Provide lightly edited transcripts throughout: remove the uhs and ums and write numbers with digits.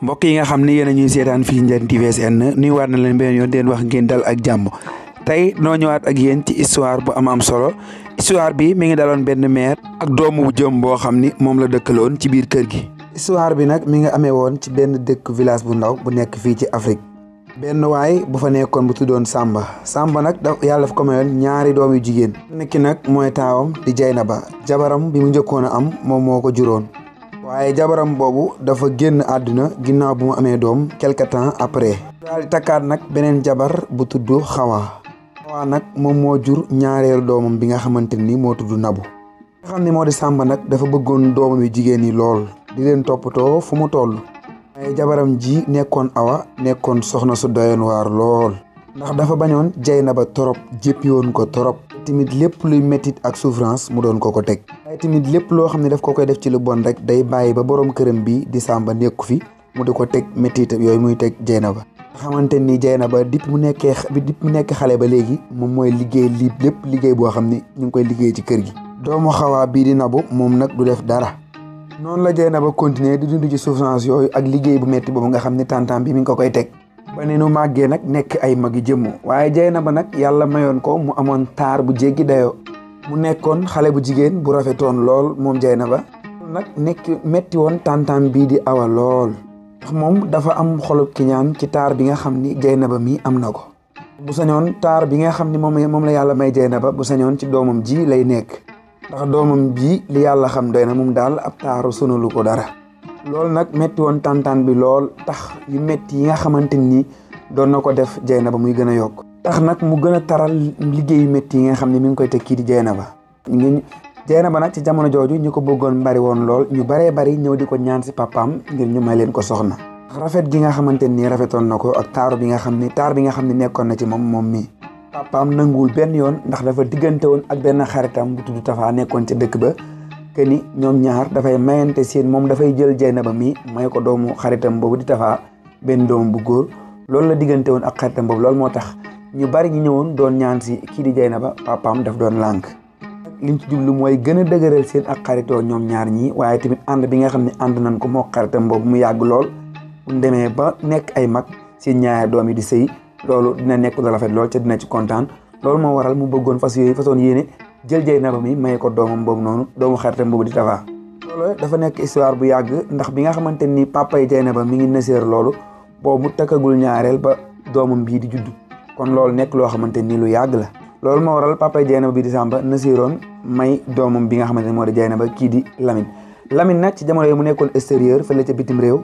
mbokk yi nga xam ne yéen a ñuy seetaan fii Ndiane TV SN nuyuwaat na leen beneen yoon di leen wax ngeen dal ak jàmm tey noo ñëwaat ak yéen ci histoire bu am solo histoire bi mi ngi daloon benn mère ak doomu jëm boo xam ni moom la dëkkaloon ci biir kër gi. histoire bi nag mi ngi amee woon ci benn dëkk village bu ndaw bu nekk fii ci Afrique benn waay bu fa nekkoon bu tuddoon Samba nag yàlla daf ko mayoon ñaari doom yu jigéen. kenn ki nag mooy taawam di Jaynaba jabaram bi mu njëkkoon a am moom moo ko juróon. waaye jabaram boobu dafa génn àdduna ginnaaw bu mu amee doom quelque temps après. daal di takkaat nag beneen jabar bu tudd Xawa nag moom moo jur ñaareelu doomam bi nga xamante ni moo tudd Nabu. nga xam ne moo di Samba nag dafa bëggoon doomam yu jigéen yi lool di leen toppatoo fu mu toll. waaye jabaram ji nekkoon Awa nekkoon soxna su doyoon waar lool. ndax dafa bañoon Jaynaba torop jéppi woon ko torop. tamit lépp luy métit ak souffrance mu doon ko teg. waaye tamit lépp loo xam ne daf ko koy def ci lu bon rek day bàyyi ba borom këram bi di Samba nekku fi mu di ko teg métit yooyu muy teg Jaynaba. nga xamante ni Jaynaba depuis mu nekk xale ba léegi moom mooy liggéey lépp liggéey boo xam ni ñu ngi koy liggéey ci kër gi. doomu Xawa bii di Nabu moom nag du def dara. noonu la Jaynaba continuer di dund ci souffrance yooyu ak liggéey bu métti boobu nga xam ni tantam bi mi ngi ko koy teg. ba ne nu màggee nag nekk ay magi jëmm waaye Jaynaba nag yàlla mayoon ko mu amoon taar bu jéggi dayoo mu nekkoon xale bu jigéen bu rafetoon lool moom Jaynaba nag nekk metti woon tantam bii di Awa lool ndax moom dafa am xolub kiñaan ci taar bi nga xam ni Jaynaba mi am na ko bu sañoon taar bi nga xam ni moom la yàlla may Jaynaba bu sañoon ci doomam ji lay nekk ndax doomam ji li yàlla xam doy na moom daal ab taaru sonalu ko dara. loolu nag métti woon tantaan bi lool tax yu métti yi nga xamante ni doon na ko def Jaynaba muy gën a yokk tax nag mu gën a taral liggéey yu métti yi nga xam ne mi ngi koy teg kii di Jaynaba nag ci jamono jooju ñu ko bëggoon bari woon lool ñu bari ñëw di ko ñaan si papaam ngir ñu may leen ko soxna. rafet gi nga xamante ni rafetoon na ko ak taar bi nga xam ne nekkoon na ci moom mii papaam nanguwul benn yoon ndax dafa diggante woon ak benn xaritam bu tudd Tafa nekkoon ca dëkk ba. que ni ñoom ñaar dafay mayante seen moom dafay jël Jaynaba mi may ko doomu xaritam boobu di Tafa benn doom bu góor loolu la diggante woon ak xaritam boobu loolu moo tax ñu bari ñu ñëwoon doon ñaan si kii di Jaynaba papaam daf doon lànk. liñ ci jublu mooy gën a dëgëral seen ak xaritoo ñoom ñaar ñii waaye tamit ànd bi nga xam ne ànd nañ ko moo xaritam boobu mu yàgg lool bu demee ba nekk ay mag seen ñaari doom yi di sëy loolu dina nekk lu rafet lool ca dina ci kontaan loolu moo waral mu bëggoon façon yéene jël Jaynaba mi may ko doomam boobu noonu doomu xaritam boobu di Tafa. loolu dafa nekk histoire bu yàgg ndax bi nga xamante ni papa yi Jaynaba mi ngi nëseer loolu boobu takkagul ñaareel ba doomam bii di judd kon loolu nekk loo xamante ni lu yàgg la. loolu moo waral papa yi Jaynaba bii di Samba nëseeroon may doomam bi nga xamante ni moo di Jaynaba kii di Lamine nag ci jamono yi mu nekkoon extérieur fële ca bitim réew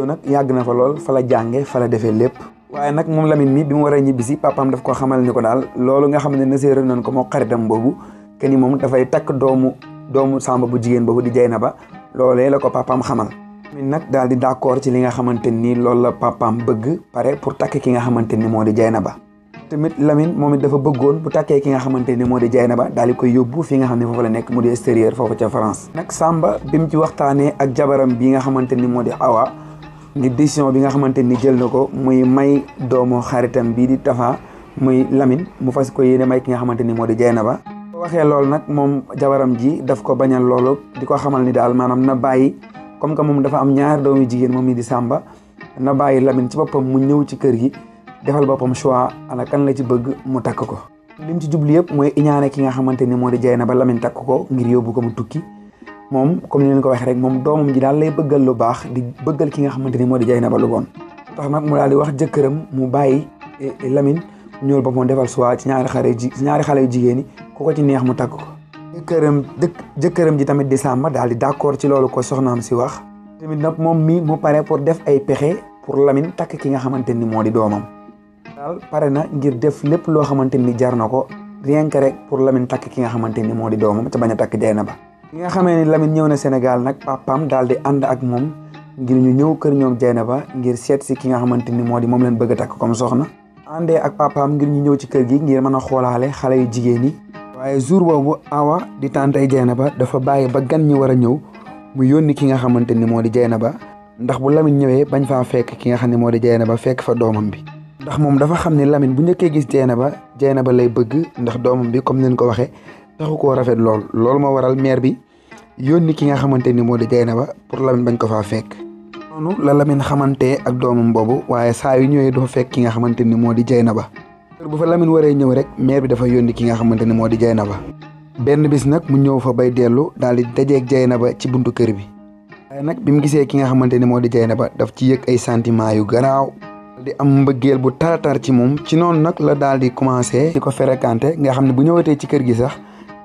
nag yàgg na fa lool fa la jànge fa la defee lépp. waaye nag moom Lamine mi bi mu war a ñibbisi papaam daf ko xamal ni ko daal loolu nga xam ne nëseeroon nañ ko moo xaritam boobu keni moom dafay takk doomu Samba bu jigéen boobu di Jaynaba loolee la ko papaam xamal. Lamine nag daal di d'accord ci li nga xamante ni loolu la papaam bëgg pare pour takk ki nga xamante ni moo di Jaynaba. tamit Lamine moom it dafa bëggoon bu takkee ki nga xamante ni moo di Jaynaba daal di koy yóbbu fi nga xam ne foofu la nekk mu di extérieur foofu ca France. nag Samba bi mu ci waxtaanee ak jabaram bi nga xamante ni moo di Awa ni décision bi nga xamante ni jël na ko muy may doomu xaritam bii di Tafa muy Lamine mu fas ko yéene may ki nga xamante ni moo di Jaynaba. waxee loolu nag moom jabaram ji daf ko bañal loolu di ko xamal ni daal maanaam na bàyyi comme que moom dafa am ñaari doomu jigéen moom mi di Samba na bàyyi Lamine ci boppam mu ñëw ci kër gi defal boppam choix ana kan la ci bëgg mu takk ko. lim ci jublu yëpp mooy iñaane ki nga xamante ni moo di Jaynaba Lamine takk ko ngir yóbbu ko mu tukki moom comme ni leen ko waxee rek moom doomam ji daal lay bëggal lu baax di bëggal ki nga xamante ni moo di Jaynaba lu bon. tax nag mu daal di wax jëkkëram mu bàyyi Lamine ñëwal boppam defal choix ci ñaari xale yu jigéen yi ku ko ci neex mu takk ko. jëkkëram ji tamit di Samba daal di d'accord ci loolu ko soxnaam si wax. tamit nag moom mi mu pare pour def ay pexe pour Lamine takk ki nga xamante ni moo di doomam. daal pare na ngir def lépp loo xamante ni jar na ko rien que rek pour Lamine takk ki nga xamante ni moo di doomam te bañ a takk Jaynaba. ki nga xamee ni Lamine ñëw na Sénégal nag papaam daal di ànd ak moom ngir ñu ñëw kër ñoom Jaynaba ngir seet si ki nga xamante ni moo di moom leen bëgg a takk comme soxna. àndee ak papaam ngir ñu ñëw ci kër gi ngir mën a xoolaale xale yu jigéen yi. waaye jour boobu Awa di tàntay Jaynaba dafa bàyyi ba gan ñi war a ñëw mu yónni ki nga xamante ni moo di Jaynaba ndax bu Lamine ñëwee bañ faa fekk ki nga xam ne moo di Jaynaba fekk fa doomam bi. ndax moom dafa xam ne Lamine bu njëkkee gis Jaynaba lay bëgg ndax doomam bi comme ni ko waxee taxu koo rafet loolu moo waral mère bi yónni ki nga xamante ni moo di Jaynaba pour Lamine bañ ko faa fekk. noonu la Lamine xamante ak doomam boobu waaye saa yu ñëwee dafa fekk ki nga xamante ni moo di Dieynaba bu fa Lamine waree ñëw rek maire bi dafa yónni ki nga xamante ni moo di Dieynaba benn bis nag mu ñëw fa bay dellu daal di dajeeg Dieynaba ci buntu kër bi waaye nag bi mu gisee ki nga xamante ni moo di Dieynaba daf ci yëg ay sentiments yu garaaw di am mbëggeel bu taratar ci moom ci noonu nag la daal di commencé di ko fréquenté nga xam ne bu ñëwatee ci kër gi sax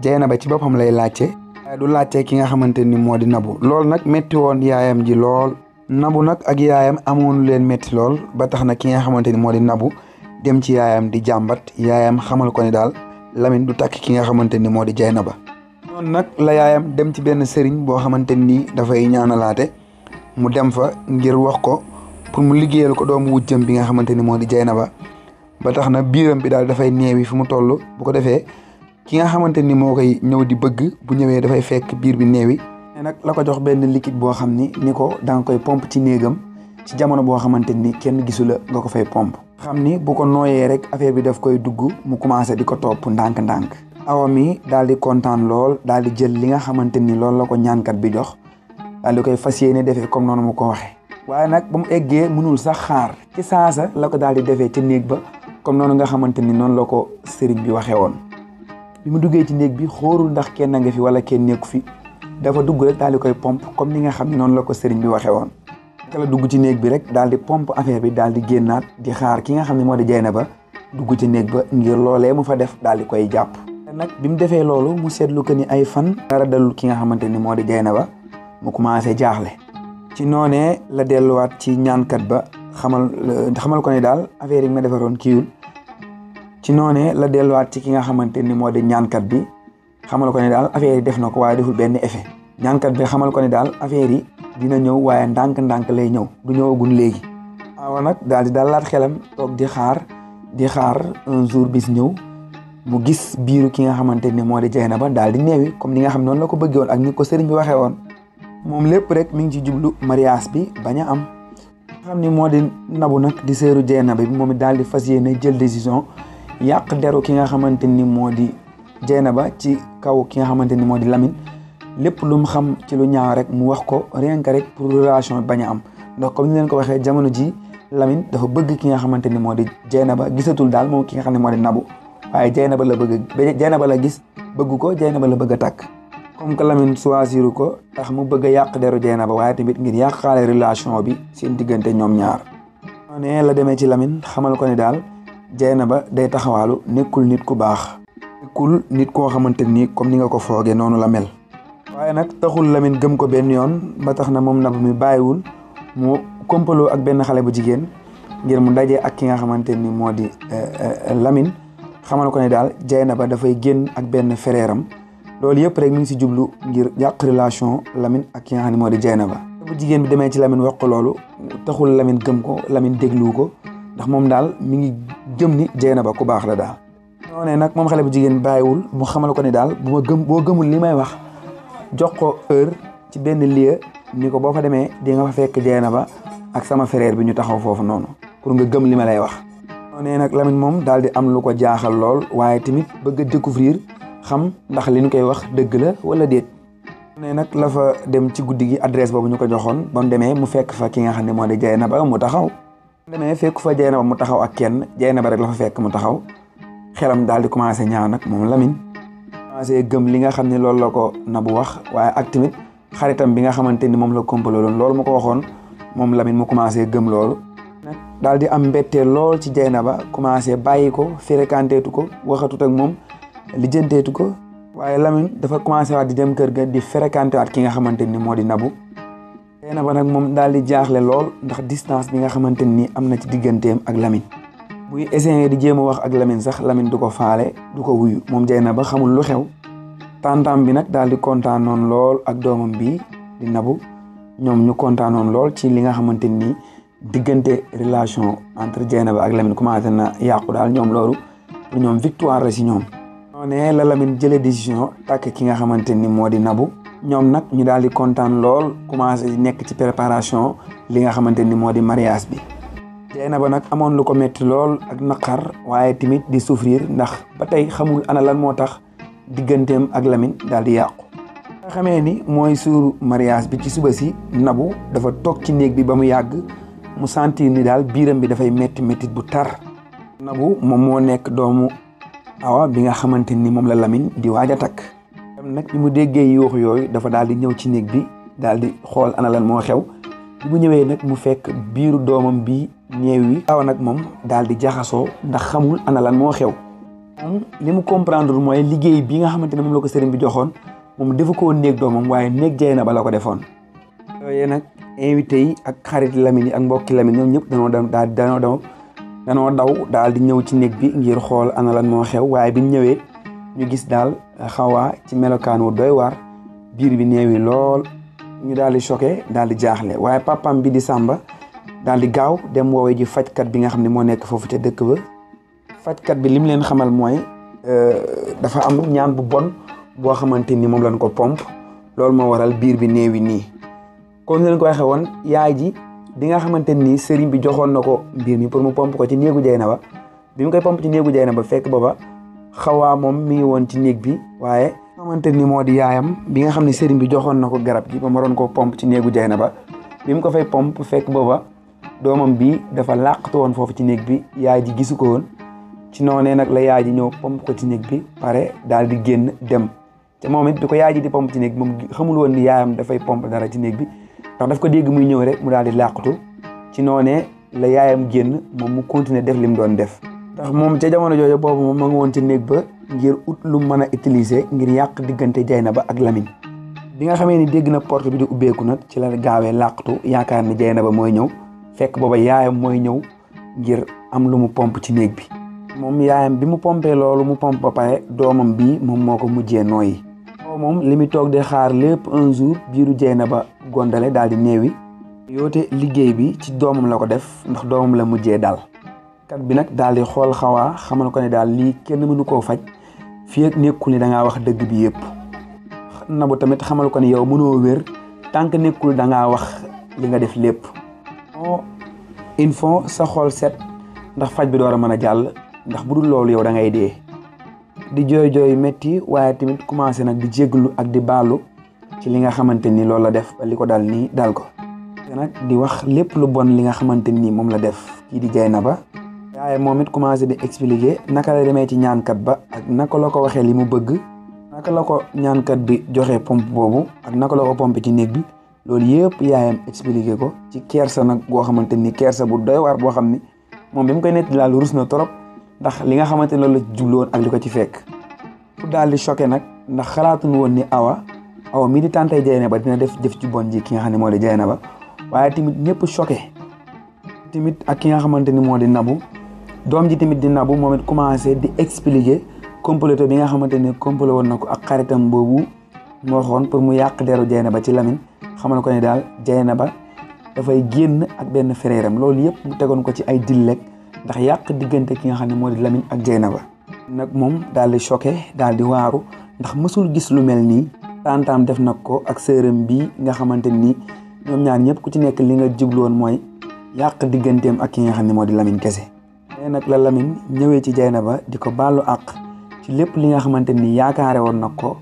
Dieynaba ci boppam lay laajte waaye du laajte ki nga xamante ni moo di Nabou loolu nag métti woon yaayam ji lool Nabou nag ak yaayam amoon leen métti lool ba tax na ki nga xamante ni moo di Nabou dem ci yaayam di jàmbat yaayam xamal ko ni daal Lamine du takk ki nga xamante ni moo di Dieynaba noonu nag la yaayam dem ci benn sëriñ boo xamante ni dafay ñaanalaate mu dem fa ngir wax ko pour mu liggéeyal ko doomu wujjam bi nga xamante ni moo di Dieynaba ba tax na biiram bi daal dafay neewi fi mu toll bu ko defee ki nga xamante ni moo koy ñëw di bëgg bu ñëwee dafay fekk biir bi neewi nag la ko jox benn liquide boo xam ni ko danga koy pompe ci néegam ci jamono boo xamante ni kenn gisu la nga ko fay pompe xam ni bu ko nooyee rek affaire bi daf koy dugg mu commencé di ko topp ndànk-ndànk awa mi daal di kontaan lool daal di jël li nga xamante ni loolu la ko ñaankat bi jox daal di koy fas yéene defee comme noonu mu ko waxee waaye nag ba mu eggee mënul sax xaar ci saasa la ko daal di defee ca néeg ba comme noonu nga xamante ni noonu la ko sëriñ bi waxee woon bi mu duggee ci néeg bi xoolul ndax kenn nga fi wala kenn nekku fi dafa dugg rek daal di koy pompe comme ni nga xam ne noonu la ko sëriñ bi waxee woon naka la dugg ci néeg bi rek daal di pompe affaire bi daal di génnaat di xaar ki nga xam ne moo di Dieynaba dugg ci néeg ba ngir loolee mu fa def daal di koy jàpp nag bi mu defee loolu mu seetlu que ni ay fan dara dalul ki nga xamante ni moo di Dieynaba mu commencé jaaxle ci noonee la delluwaat ci ñaankat ba xamal ko ne daal affaire yi ma defaroon kiiwul ci noonee la delluwaat ci ki nga xamante ni moo di ñaankat bi xamal ko ne daal affaire yi def na ko waaye deful benn effet ñaankat bi xamal ko ne daal affaire yi dina ñëw waaye ndànk-ndànk lay ñëw du ñëwagun léegi awa nag daal di dalaat xelam toog di xaar un jour bis ñëw mu gis biiru ki nga xamante ni moo di Dieynaba daal di neewi comme ni nga xam noonu la ko bëggee woon ak ni ko sëriñ bi waxee woon moom lépp rek mi ngi ci jublu mariage bi bañ a am nga xam ni moo di Nabou nag di seeru Dieynaba bi moom it daal di fas yéene jël décision yàq deru ki nga xamante ni moo di Dieynaba ci kaw ki nga xamante ni moo di Lamine lépp lu mu xam ci lu ñaaw rek mu wax ko rien que rek pour relation bañ a am ndax comme ni leen ko waxee jamono ji Lamine dafa bëgg ki nga xamante ni moo di Dieynaba gisatul daal moom ki nga xam ne moo di Nabou waaye Dieynaba la bëgg Dieynaba la gis bëgg ko Dieynaba la bëgg a takk comme que Lamine choisir ko tax mu bëgg a yàq deru Dieynaba waaye tamit ngir yàqaale relation bi seen diggante ñoom ñaar noonee la demee ci Lamine xamal ko ni daal Dieynaba day taxawaalu nekkul nit ku baax nekkul nit koo xamante ni comme ni nga ko foogee noonu la mel waaye nag taxul Lamine gëm ko benn yoon ba tax na moom Nabou mi bàyyiwul mu kompaloo ak benn xale bu jigéen ngir mu dajee ak ki nga xamante ni moo di Lamine xamal ko ne daal Dieynaba dafay génn ak benn frère am loolu yëpp rek mi ngi si jublu ngir yàq relation Lamine ak ki nga xam ne moo di Dieynaba bu jigéen bi demee ci Lamine wax ko loolu taxul Lamine gëm ko Lamine déglu ko ndax moom daal mi ngi gëm ni Dieynaba ku baax la daal noonee nag moom xale bu jigéen bàyyiwul mu xamal ko ne daal boo gëmul li may wax jox ko heure ci benn lieu ni ko boo fa demee di nga fa fekk Dieynaba ak sama frère bi ñu taxaw foofu noonu pour nga gëm li ma lay wax noonee nag Lamine moom daal di am lu ko jaaxal lool waaye tamit bëgg a découvrir xam ndax li ñu koy wax dëgg la wala déet noonee nag la fa dem ci guddi gi adresse boobu ñu ko joxoon ba mu demee mu fekk fa ki nga xam ne moo di Dieynaba mu taxaw demee fekk fa Dieynaba mu taxaw ak kenn Dieynaba rek la fa fekk mu taxaw xelam daal di commencé ñaaw nag moom Lamine commencé gëm li nga xam ne loolu la ko Nabou wax waaye ak tamit xaritam bi nga xamante ni moom la kompaloo loolu mu ko waxoon moom Lamine mu commencé gëm loolu nag daal di am mbetteel lool ci Dieynaba commencé bàyyi ko fréquenteetu ko waxatut ak moom lijjanteetu ko waaye Lamine dafa commencé waat di dem kër ga di fréquenté waat ki nga xamante ni moo di Nabou Dieynaba nag moom daal di jaaxle lool ndax distance bi nga xamante ni am na ci digganteem ak Lamine buy essayé di jéem a wax ak Lamine sax Lamine du ko faale du ko wuyu moom Dieynaba xamul lu xew tantam bi nag daal di kontaanoon lool ak doomam bi di Nabou ñoom ñu kontaanoon lool ci li nga xamante ni diggante relation entre Dieynaba ak Lamine commencé na yàqu daal ñoom loolu pour ñoom victoire la si ñoom noonee la Lamine jëlee décision takk ki nga xamante ni moo di Nabou ñoom nag ñu daal di kontaan lool commencé nekk ci préparation li nga xamante ni moo di mariage bi Dieynaba nag amoon lu ko métti lool ak naqar waaye tamit di souffrir ndax ba tey xamul ana lan moo tax digganteem ak Lamine daal di yàqu nga xamee ni mooy suuru mariage bi ci suba si Nabou dafa toog ci néeg bi ba mu yàgg mu sentir ni daal biiram bi dafay métti bu tar. Nabou moom moo nekk doomu Awa bi nga xamante ni moom la Lamine di waaj a takk. nag bi mu déggee yuuxu yooyu dafa daal di ñëw ci néeg bi daal di xool ana lan moo xew bi mu ñëwee nag mu fekk biiru doomam bi néew wi. Awa nag moom daal di jaxasoo ndax xamul ana lan moo xew. moom li mu comprendre mooy liggéey bi nga xamante ne moom la ko sëriñ bi joxoon moom defu ko woon néeg doomam waaye néeg Dieynaba la ko defoon. yooyu nag invité yi ak xarit Lamine yi ak mbokki Lamine ñoom ñëpp danoo daw daal di ñëw ci néeg bi ngir xool ana lan moo xew waaye biñ ñëwee ñu gis daal Xawa ci melokaan wu doy waar biir bi néewi lool ñu daal di choqué daal di jaaxle waaye papam bi di Samba daal di gaaw dem woowee ji fajkat bi nga xam ne moo nekk foofu ca dëkk ba. fajkat bi lim leen xamal mooy dafa am ñaan bu bon boo xamante ni moom lañ ko pompe loolu moo waral biir bi néewi nii. comme ni leen ko waxee woon yaay ji bi nga xamante ni sëriñ bi joxoon na ko mbir mi pour mu pompe ko ci néegu Dieynaba bi mu koy pompe ci néegu Dieynaba fekk booba Xawa moom mi ngi woon ci néeg bi waaye xamante ni moo di yaayam bi nga xam ne sëriñ bi joxoon na ko garab gi ba ma doon koo pompe ci néegu Dieynaba bi mu ko fay pompe fekk booba doomam bi dafa làqatu woon foofu ci néeg bi yaay ji gisu ko woon ci noonee nag la yaay ji ñëw pompe ko ci néeg bi pare daal di génn dem te moom it bi ko yaay ji di pompe ci néeg bi moom xamul woon ni yaayam dafay pompe dara ci néeg bi ndax daf ko dégg muy ñëw rek mu daal di làqatu ci noonee la yaayam génn moom mu continuer def li mu doon def. ndax moom ca jamono jooju boobu moom ma nga woon ci néeg ba ngir ut lu mën a utiliser ngir yàq diggante Dieynaba ak Lamine. bi nga xamee ni dégg na porte bi di ubbeeku nag ci la gaawee làqatu yaakaar ni Dieynaba mooy ñëw fekk booba yaayam mooy ñëw ngir am lu mu pompe ci néeg bi. moom yaayam bi mu pompee loolu mu pompe ba pare doomam bi moom moo ko mujjee nooyi. moom li muy toog di xaar lépp un jour biiru Dieynaba gondale daal di néewi. yoote liggéey bi ci doomam la ko def ndax doomam la mujjee daal. kat bi nag daal di xool Xawa xamal ko ne daal lii kenn mënu koo faj fii ak nekkul ni da ngaa wax dëgg bi yëpp. Nabou tamit xamal ko ne yow mënoo wér tant que nekkul da ngaa wax li nga def lépp. il faut sa xol set ndax faj bi door a mën a jàll ndax bu dul loolu yow da ngay dee. di jooy métti waaye tamit commencé nag di jéglu ak di baalu ci li nga xamante ni loolu la def ba li ko dal nii dal ko. te nag di wax lépp lu bon li nga xamante ni moom la def kii di Dieynaba. waaye moom it commencé di expliquer naka la demee ci ñaankat ba ak naka la ko waxee li mu bëgg naka la ko ñaankat bi joxe pompe boobu ak naka la ko pompe ci néeg bi loolu yëpp yaayam expliquer ko ci kersa nag boo xamante ni kersa bu doy waar boo xam ni moom bi mu koy netti daal rus na trop ndax li nga xamante ne loolu la jubloon ak li ko ci fekk. pour daal di choqué nag ndax xalaatuñu woon ni Awa mii di tàntay Dieynaba dina def jëf ci bon ji ki nga xam ne moo di Dieynaba waaye tamit ñëpp choqué tamit ak ki nga xamante ni moo di Nabou. doom ji tamit di Nabou moom it commencé di expliquer complot bi nga xamante ne complot woon na ko ak xaritam boobu moo waxoon pour mu yàq deru Dieynaba ci Lamine xamal ko ne daal Dieynaba dafay génn ak benn frère am loolu yëpp mu tegoon ko ci ay dillek ndax yàq diggante ki nga xam ne moo di Lamine ak Dieynaba. nag moom daal di choqué daal di waaru ndax mësul gis lu mel nii tantaam def nag ko ak sërëm bi nga xamante ni ñoom ñaar ñëpp ku ci nekk li nga jubloon mooy yàq digganteem ak ki nga xam ne moo di Lamine kese. mais nag la Lamine ñëwee ci Dieynaba di ko baalu àq ci lépp li nga xamante ni yaakaare woon nag ko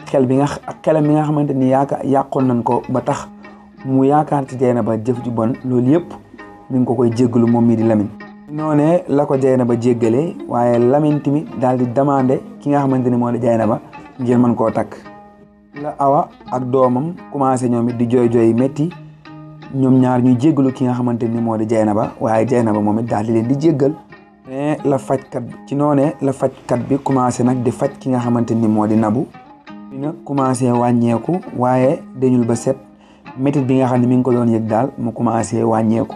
xelam bi nga xamante ni yàqoon nañ ko ba tax mu yaakaar ci Dieynaba jëf ju bon loolu yëpp mi ngi ko koy jéggalu moom mii di Lamine. noonee la ko Dieynaba jéggale waaye Lamine tamit daal di demandé ki nga xamante ni moo di Dieynaba ngir mën koo takk. la Awa ak doomam commencé ñoom it di jooy métti ñoom ñaar ñuy jéggalu ki nga xamante ni moo di Dieynaba waaye Dieynaba moom it daal di leen di jéggal. mais la fajkat bi commencé nag di faj ki nga xamante ni moo di Nabou. bi nag commencé wàññeeku waaye dañul ba set métit bi nga xam ne mi ngi ko doon yëg daal mu commencé wàññeeku.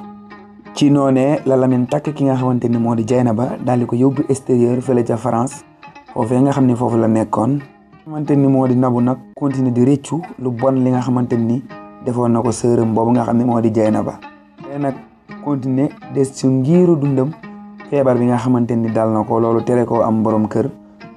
ci noonee la Lamine takk ki nga xamante ni moo di Dieynaba daal di ko yóbbu extérieur fële ca France foofee nga xam ne foofu la nekkoon. xamante ni moo di Nabou nag continuer di rëccu lu bon li nga xamante ni defoon na ko sërëm boobu nga xam ne moo di Dieynaba. te nag continuer des ci ngiiru dundam feebar bi nga xamante ni dal na ko loolu tere koo am borom kër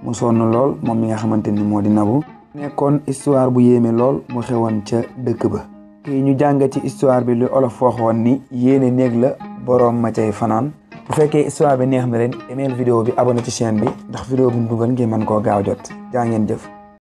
mu sonn lool moom mi nga xamante ni moo di Nabou. nekkoon histoire bu yéeme lool mu xewoon ca dëkk ba. kii ñu jàng ci histoire bi lu olof waxoon ni yéene néeg la borom ma cay fanaan. bu fekkee histoire bi neex na leen email vidéo bi abonné ci chaîne bi ndax vidéo bu ñu dugal ngeen mën koo gaaw jot jaa ngeen jëf.